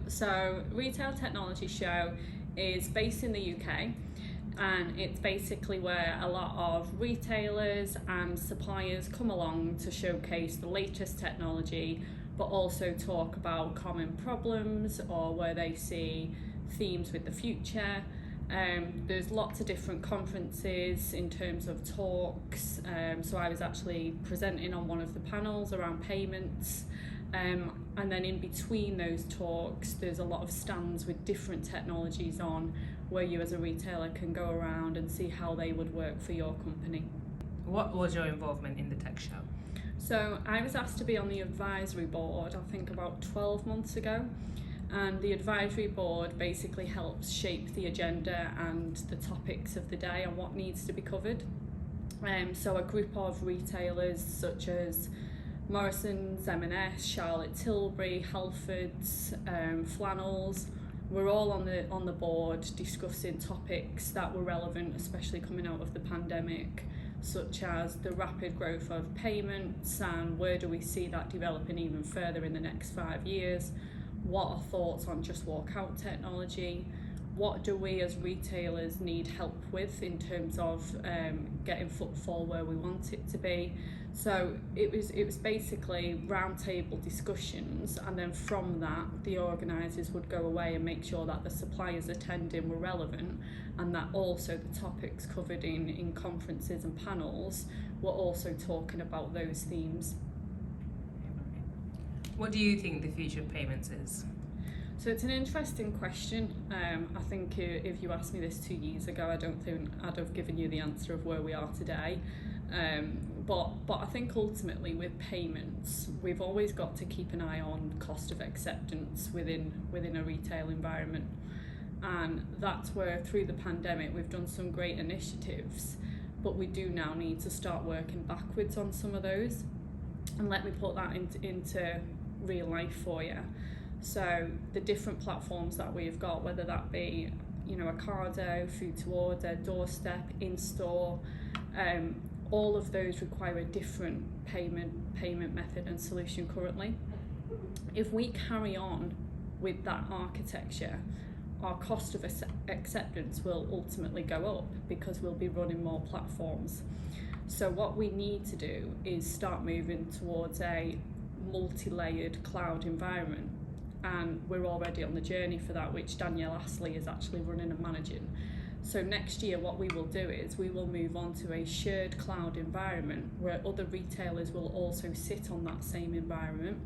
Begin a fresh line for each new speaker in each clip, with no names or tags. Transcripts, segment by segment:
So Retail Technology Show is based in the UK, and it's basically where a lot of retailers and suppliers come along to showcase the latest technology, but also talk about common problems or where they see themes with the future. There's lots of different conferences in terms of talks. So I was actually presenting on one of the panels around payments. And then in between those talks, there's a lot of stands with different technologies on, where you as a retailer can go around and see how they would work for your company.
What was your involvement in the tech show?
So I was asked to be on the advisory board, I think about 12 months ago. And the advisory board basically helps shape the agenda and the topics of the day and what needs to be covered. So a group of retailers such as Morrisons, M&S, Charlotte Tilbury, Halfords, Flannels, we're all on the board discussing topics that were relevant, especially coming out of the pandemic, such as the rapid growth of payments and where do we see that developing even further in the next 5 years. What are thoughts on just walk out technology? What do we as retailers need help with in terms of getting footfall where we want it to be? So it was basically roundtable discussions, and then from that the organisers would go away and make sure that the suppliers attending were relevant, and that also the topics covered in conferences and panels were also talking about those themes.
What do you think the future of payments is?
So it's an interesting question. I think if you asked me this 2 years ago, I don't think I'd have given you the answer of where we are today. But I think ultimately with payments, we've always got to keep an eye on cost of acceptance within a retail environment. And that's where through the pandemic we've done some great initiatives, but we do now need to start working backwards on some of those. And let me put that into real life for you. So the different platforms that we've got, whether that be, Ocado, food to order, doorstep, in-store, all of those require a different payment method and solution currently. If we carry on with that architecture, our cost of acceptance will ultimately go up because we'll be running more platforms. So what we need to do is start moving towards a multi-layered cloud environment, and we're already on the journey for that, which Danielle Astley is actually running and managing. So next year what we will do is we will move on to a shared cloud environment where other retailers will also sit on that same environment.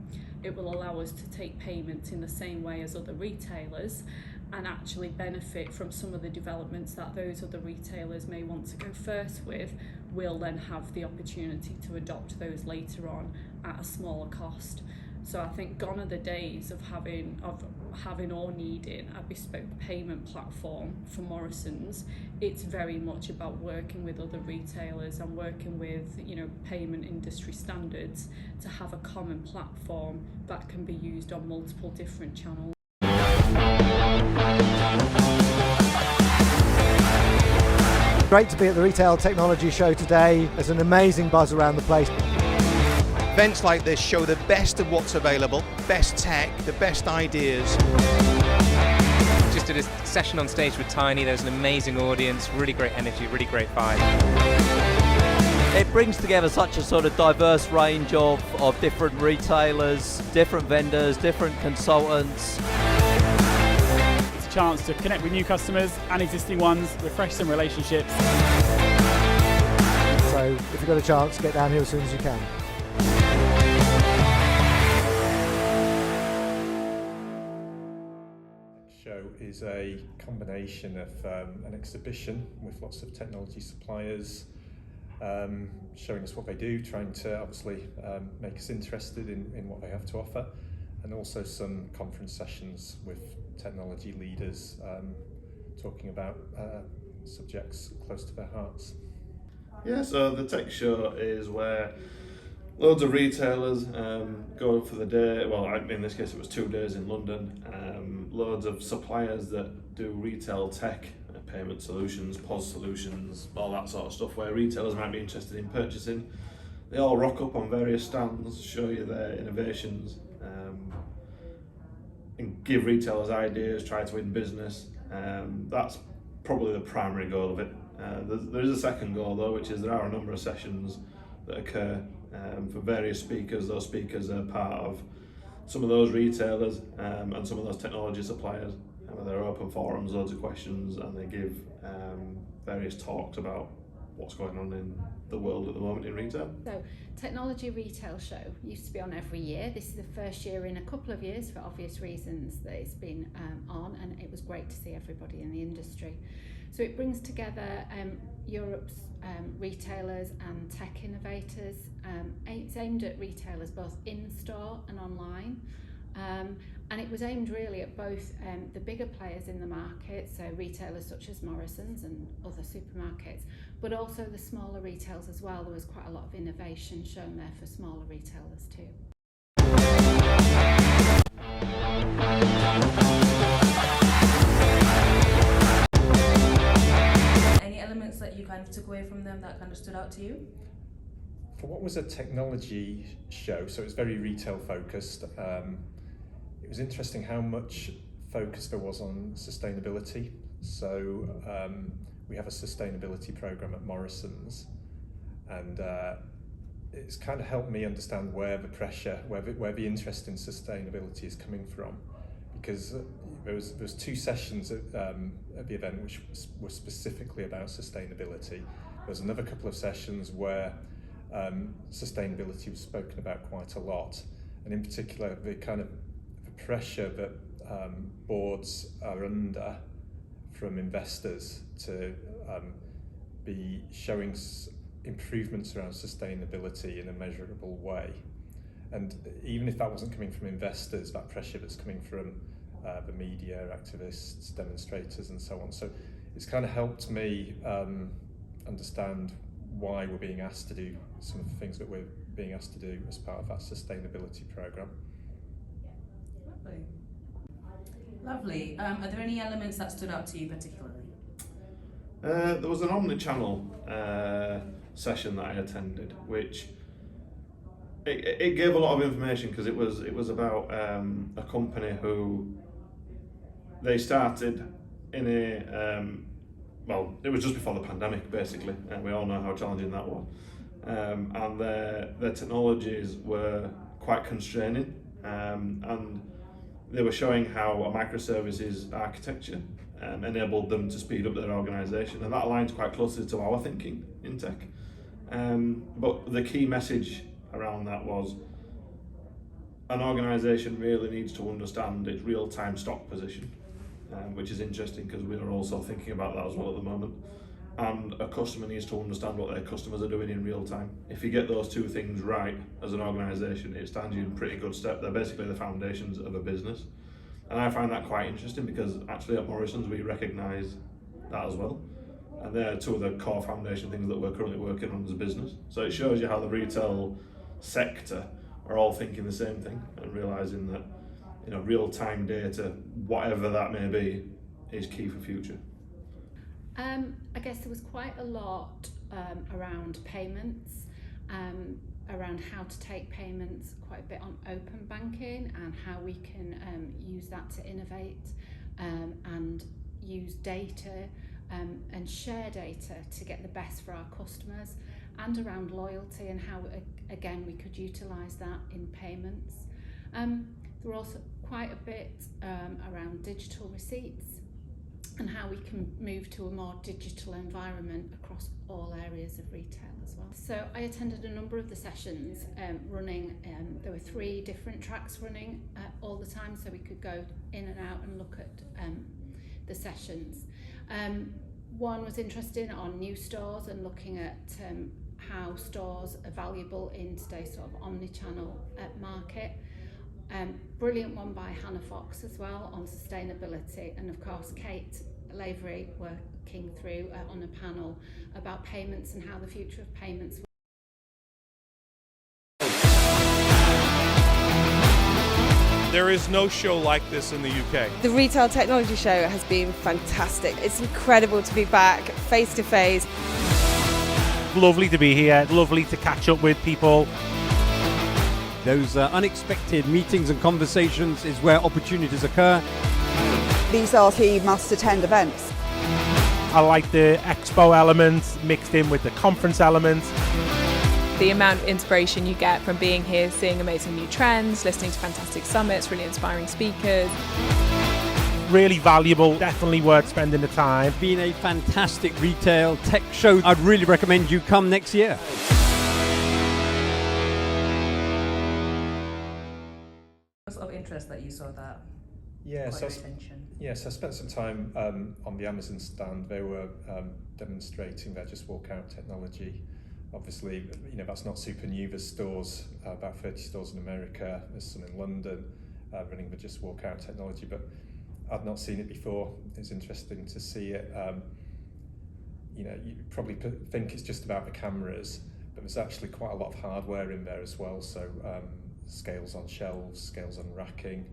It will allow us to take payments in the same way as other retailers and actually benefit from some of the developments that those other retailers may want to go first with. We'll then have the opportunity to adopt those later on at a smaller cost. So I think gone are the days of having or needing a bespoke payment platform for Morrisons. It's very much about working with other retailers and working with payment industry standards to have a common platform that can be used on multiple different channels.
Great to be at the Retail Technology Show today. There's an amazing buzz around the place.
Events like this show the best of what's available, best tech, the best ideas.
Just did a session on stage with Tiny. There's an amazing audience, really great energy, really great vibe.
It brings together such a sort of diverse range of different retailers, different vendors, different consultants.
It's a chance to connect with new customers and existing ones, refresh some relationships.
So if you've got a chance, get down here as soon as you can.
Show is a combination of an exhibition with lots of technology suppliers showing us what they do, trying to obviously make us interested in what they have to offer, and also some conference sessions with technology leaders talking about subjects close to their hearts.
Yeah, so the tech show is where loads of retailers go for the day. Well, in this case it was 2 days in London. Loads of suppliers that do retail tech, payment solutions, POS solutions, all that sort of stuff where retailers might be interested in purchasing. They all rock up on various stands, show you their innovations, give retailers ideas, try to win business. That's probably the primary goal of it. There is a second goal though, which is there are a number of sessions that occur for various speakers. Those speakers are part of some of those retailers and some of those technology suppliers. They're open forums, loads of questions, and they give various talks about what's going on in the world at the moment in retail.
So, Technology Retail Show used to be on every year. This is the first year in a couple of years, for obvious reasons, that it's been on, and it was great to see everybody in the industry. So it brings together Europe's retailers and tech innovators. It's aimed at retailers both in-store and online. And it was aimed really at both the bigger players in the market, so retailers such as Morrisons and other supermarkets, but also the smaller retailers as well. There was quite a lot of innovation shown there for smaller retailers too.
Any elements that you kind of took away from them that kind of stood out to you?
For what was a technology show, so it's very retail focused, it was interesting how much focus there was on sustainability. So we have a sustainability program at Morrisons, and it's kind of helped me understand where the pressure, where the interest in sustainability is coming from, because there was 2 sessions at the event which were specifically about sustainability. There was another couple of sessions where sustainability was spoken about quite a lot, and in particular the kind of pressure that boards are under from investors to be showing improvements around sustainability in a measurable way. And even if that wasn't coming from investors, that pressure that's coming from the media, activists, demonstrators and so on. So it's kind of helped me understand why we're being asked to do some of the things that we're being asked to do as part of that sustainability programme.
Lovely. Are there any elements that stood out to you particularly?
There was an omnichannel session that I attended, which it gave a lot of information, because it was about a company who they started in a well, it was just before the pandemic basically, and we all know how challenging that was. And their technologies were quite constraining, and they were showing how a microservices architecture enabled them to speed up their organisation, and that aligns quite closely to our thinking in tech. But the key message around that was an organisation really needs to understand its real-time stock position, which is interesting because we are also thinking about that as well at the moment. And a customer needs to understand what their customers are doing in real time. If you get those 2 things right as an organisation, it stands you in pretty good step. They're basically the foundations of a business. And I find that quite interesting, because actually at Morrisons we recognise that as well. And they're 2 of the core foundation things that we're currently working on as a business. So it shows you how the retail sector are all thinking the same thing and realising that, you know, real-time data, whatever that may be, is key for future.
I guess there was quite a lot around payments, around how to take payments, quite a bit on open banking and how we can use that to innovate and use data and share data to get the best for our customers, and around loyalty and how, again, we could utilise that in payments. There were also quite a bit around digital receipts and how we can move to a more digital environment across all areas of retail as well. So I attended a number of the sessions running, there were 3 different tracks running all the time, so we could go in and out and look at the sessions. One was interesting on new stores and looking at how stores are valuable in today's sort of omnichannel market. Brilliant one by Hannah Fox as well on sustainability, and of course Kate Lavery working through on a panel about payments and how the future of payments.
There is no show like this in the UK.
The Retail Technology Show has been fantastic. It's incredible to be back face to face.
Lovely to be here, lovely to catch up with people. Those unexpected meetings and conversations is where opportunities occur.
These are key must-attend events.
I like the expo elements mixed in with the conference elements.
The amount of inspiration you get from being here, seeing amazing new trends, listening to fantastic summits, really inspiring speakers.
Really valuable, definitely worth spending the time.
Been a fantastic retail tech show. I'd really recommend you come next year.
Of interest that you saw that
Yes,
caught your attention?
Yes, I spent some time on the Amazon stand. They were demonstrating their Just Walk Out technology. Obviously, you know, that's not super new. There's stores, about 30 stores in America. There's some in London running the Just Walk Out technology, but I'd not seen it before. It's interesting to see it. You know, you probably think it's just about the cameras, but there's actually quite a lot of hardware in there as well. So scales on shelves, scales on racking.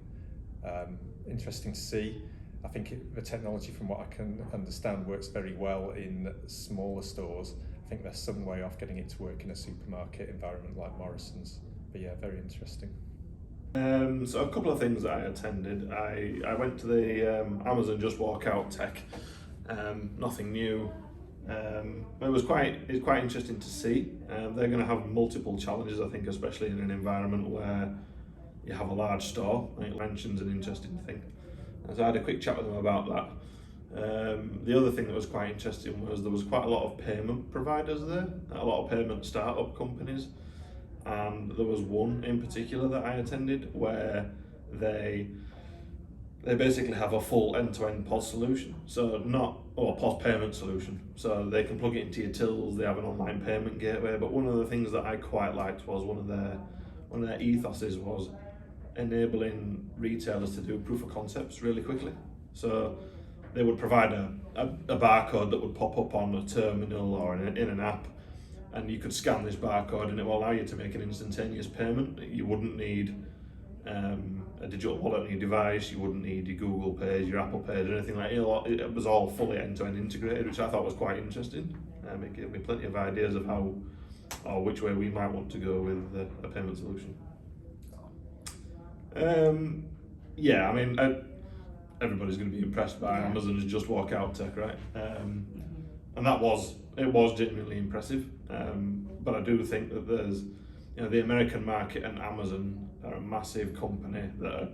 Interesting to see. I think the technology, from what I can understand, works very well in smaller stores. I think they're some way off getting it to work in a supermarket environment like Morrison's. But yeah, very interesting.
So a couple of things that I attended. I went to the Amazon Just Walk Out Tech. Nothing new. It was quite interesting to see. They're going to have multiple challenges, I think, especially in an environment where you have a large store. I think mention's an interesting thing. And so I had a quick chat with them about that. The other thing that was quite interesting was there was quite a lot of payment providers there, a lot of payment startup companies, and there was one in particular that I attended where they basically have a full end-to-end POS solution, POS payment solution. So they can plug it into your tills. They have an online payment gateway. But one of the things that I quite liked was one of their ethoses was enabling retailers to do proof of concepts really quickly. So they would provide a barcode that would pop up on a terminal or in an app, and you could scan this barcode and it will allow you to make an instantaneous payment. You wouldn't need a digital wallet on your device, you wouldn't need your Google Pay, your Apple Pay, or anything like that. It was all fully end-to-end integrated, which I thought was quite interesting. It gave me plenty of ideas of how or which way we might want to go with a payment solution. Yeah, I mean, everybody's going to be impressed by Amazon's Just Walk Out tech, right? And it was genuinely impressive. But I do think that there's, you know, the American market and Amazon are a massive company that are,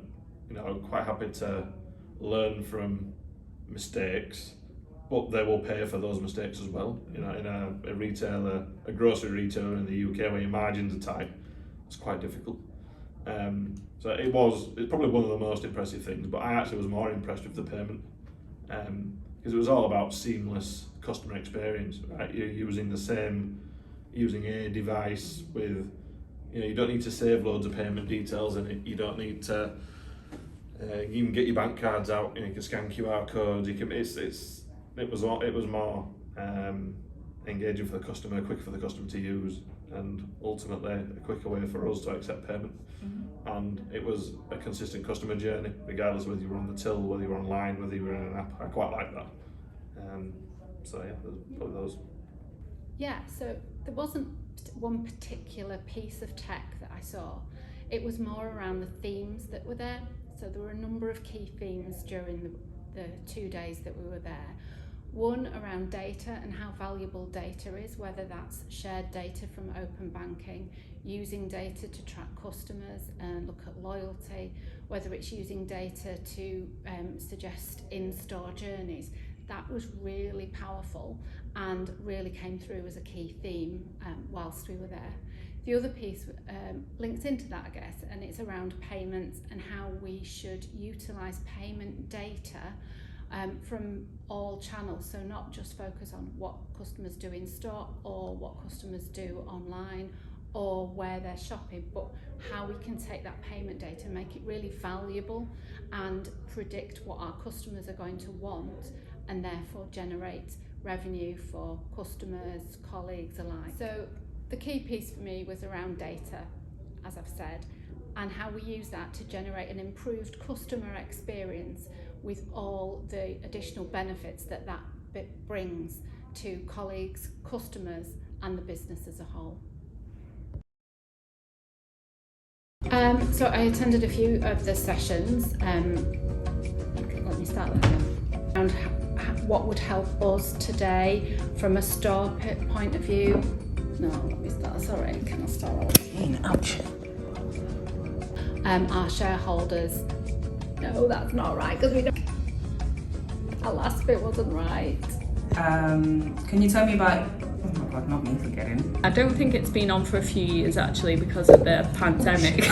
you know, quite happy to learn from mistakes, but they will pay for those mistakes as well. You know, in a grocery retailer in the UK where your margins are tight, it's quite difficult. So it's probably one of the most impressive things, but I actually was more impressed with the payment, because it was all about seamless customer experience, right? You're using a device with, you know, you don't need to save loads of payment details in it. You don't need to, you can get your bank cards out, you know, you can scan QR codes. It was more engaging for the customer, quick for the customer to use, and ultimately a quicker way for us to accept payment. And it was a consistent customer journey, regardless of whether you were on the till, whether you were online, whether you were in an app. I quite like that. So yeah, there's probably those.
Yeah, so there wasn't one particular piece of tech that I saw. It was more around the themes that were there. So there were a number of key themes during the 2 days that we were there. One around data and how valuable data is, whether that's shared data from open banking, using data to track customers and look at loyalty, whether it's using data to suggest in-store journeys. That was really powerful and really came through as a key theme whilst we were there. The other piece links into that, I guess, and it's around payments and how we should utilise payment data from all channels, so not just focus on what customers do in store or what customers do online or where they're shopping, but how we can take that payment data and make it really valuable and predict what our customers are going to want and therefore generate revenue for customers, colleagues alike. So the key piece for me was around data, as I've said, and how we use that to generate an improved customer experience with all the additional benefits that bit brings to colleagues, customers, and the business as a whole. So I attended a few of the sessions. Let me start there. Around what would help us today from a store point of view. No, let me start. Sorry, can I start? Ouch. Our shareholders. No, that's not right because we don't. Our last bit wasn't right.
Can you tell me about? Oh my God, not me forgetting.
I don't think it's been on for a few years actually because of the pandemic.